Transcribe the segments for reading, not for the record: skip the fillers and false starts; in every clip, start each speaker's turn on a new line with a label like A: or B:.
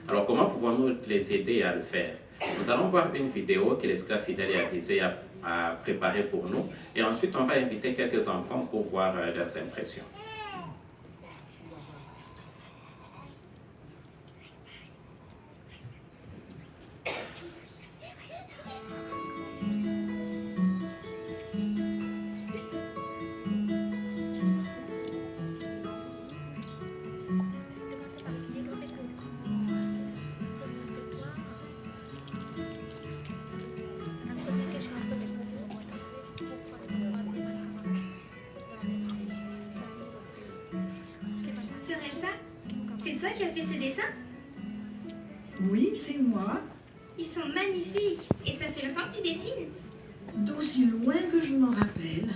A: Alors, comment pouvons-nous les aider à le faire? Nous allons voir une vidéo que l'esclave fidèle et avisé a préparée pour nous. Et ensuite, on va inviter quelques enfants pour voir leurs impressions.
B: Sœur Elsa, c'est toi qui as fait ces dessins?
C: Oui, c'est moi.
B: Ils sont magnifiques. Et ça fait longtemps que tu dessines?
C: D'aussi loin que je m'en rappelle.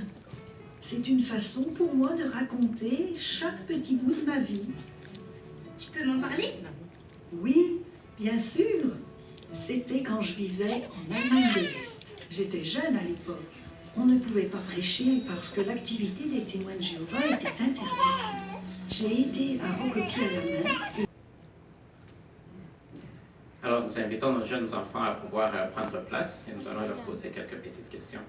C: C'est une façon pour moi de raconter chaque petit bout de ma vie.
B: Tu peux m'en parler?
C: Oui, bien sûr. C'était quand je vivais en Allemagne de l'Est. J'étais jeune à l'époque. On ne pouvait pas prêcher parce que l'activité des témoins de Jéhovah était interdite. J'ai été à recopier à la main.
A: Alors, nous invitons nos jeunes enfants à pouvoir prendre place et nous allons leur poser quelques petites questions.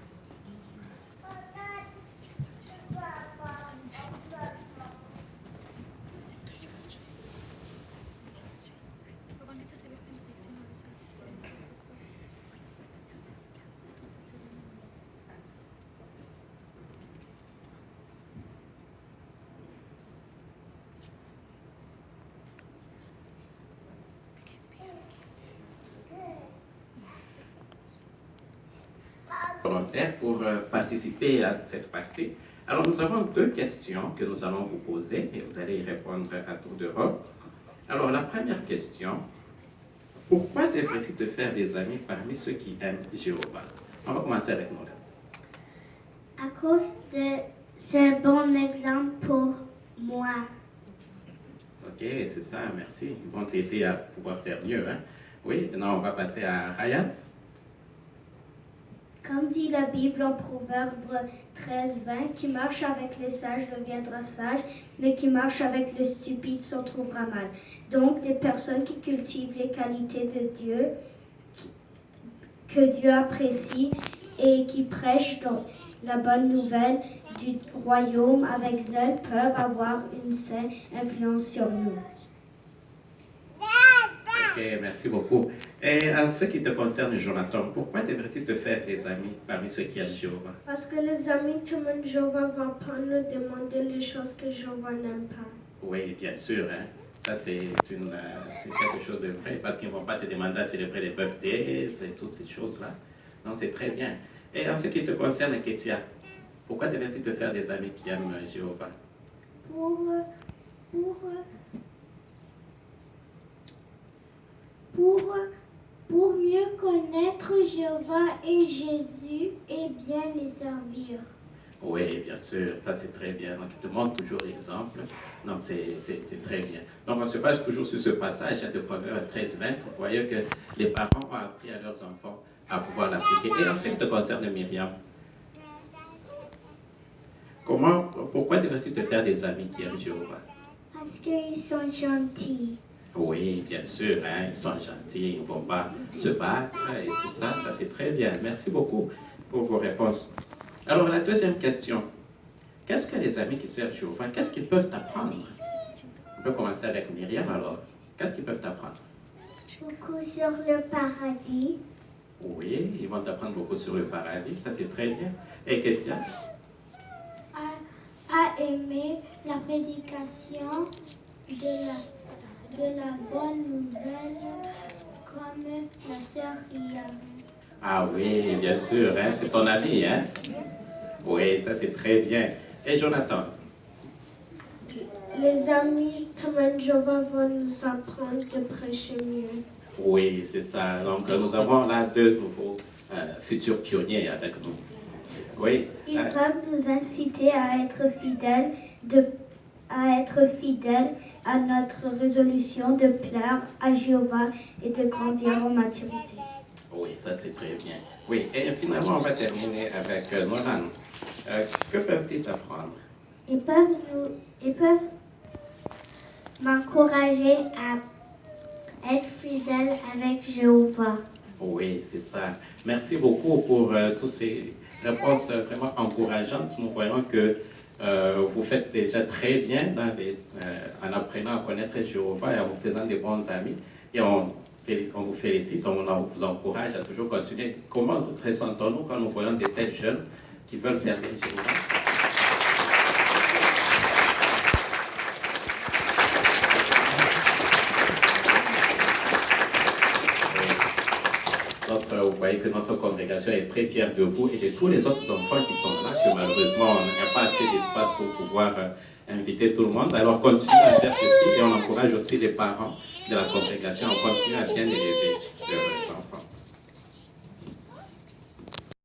A: Volontaires pour participer à cette partie. Alors, nous avons deux questions que nous allons vous poser et vous allez y répondre à tour de rôle. Alors, la première question, pourquoi devrais-tu te faire des amis parmi ceux qui aiment Jéhovah? On va commencer avec Nolan.
D: À cause de... C'est un bon exemple pour moi.
A: Ok, c'est ça, merci. Ils vont t'aider à pouvoir faire mieux. Hein? Oui, maintenant on va passer à Ryan.
D: Comme dit la Bible en Proverbe 13:20, qui marche avec les sages deviendra sage, mais qui marche avec les stupides s'en trouvera mal. Donc, des personnes qui cultivent les qualités de Dieu, que Dieu apprécie, et qui prêchent dans la bonne nouvelle du royaume avec zèle, peuvent avoir une saine influence sur nous.
A: Ok, merci beaucoup. Et en ce qui te concerne, Jonathan, pourquoi devrais-tu te faire des amis parmi ceux qui aiment Jéhovah?
D: Parce que les amis témoins de Jéhovah ne vont pas nous demander les choses que Jéhovah n'aime pas.
A: Oui, bien sûr. Hein? Ça, c'est quelque chose de vrai, parce qu'ils ne vont pas te demander à célébrer les birthdays et toutes ces choses-là. Non, c'est très bien. Et en ce qui te concerne, Ketia, pourquoi devrais-tu te faire des amis qui aiment Jéhovah?
D: Pour mieux connaître Jéhovah et Jésus et bien les servir.
A: Oui, bien sûr, ça c'est très bien. Donc, il te montre toujours l'exemple. Donc, c'est très bien. Donc, on se base toujours sur ce passage de Proverbe 13:20. Vous voyez que les parents ont appris à leurs enfants à pouvoir l'appliquer. Et en ce qui te concerne, Myriam, pourquoi devrais-tu te faire des amis qui aiment Jéhovah?
D: Parce qu'ils sont gentils.
A: Oui, bien sûr, hein, ils sont gentils, ils ne vont pas se battre et tout ça, ça c'est très bien. Merci beaucoup pour vos réponses. Alors, la deuxième question. Qu'est-ce que les amis qui servent Jéhovah, qu'est-ce qu'ils peuvent apprendre? On peut commencer avec Myriam alors. Qu'est-ce qu'ils peuvent apprendre?
D: Beaucoup sur le paradis.
A: Oui, ils vont apprendre beaucoup sur le paradis, ça c'est très bien. Et Ketia?
D: À aimer la prédication de la bonne nouvelle comme la sœur Ian.
A: Ah oui, bien sûr, hein, c'est ton ami, hein? Oui, ça c'est très bien. Et Jonathan?
D: Les amis témoins de Jéhovah vont nous apprendre de prêcher mieux.
A: Oui, c'est ça. Donc nous avons là deux nouveaux futurs pionniers avec nous. Oui.
D: Ils peuvent nous inciter à être fidèles, à notre résolution de plaire à Jéhovah et de grandir en maturité.
A: Oui, ça c'est très bien. Oui, et finalement on va terminer avec Nolan. Que peuvent-ils apprendre?
D: Ils peuvent m'encourager fidèles avec Jéhovah.
A: Oui, c'est ça. Merci beaucoup pour toutes ces réponses vraiment encourageantes. Nous voyons que vous faites déjà très bien en apprenant à connaître Jéhovah et en vous faisant des bons amis. Et on vous félicite, on vous encourage à toujours continuer. Comment nous ressentons-nous quand nous voyons des tels jeunes qui veulent servir Jéhovah? Vous voyez que notre congrégation est très fière de vous et de tous les autres enfants qui sont là, que malheureusement, on n'a pas assez d'espace pour pouvoir inviter tout le monde. Alors, continuez à faire ceci et on encourage aussi les parents de la congrégation à continuer à bien élever leurs enfants.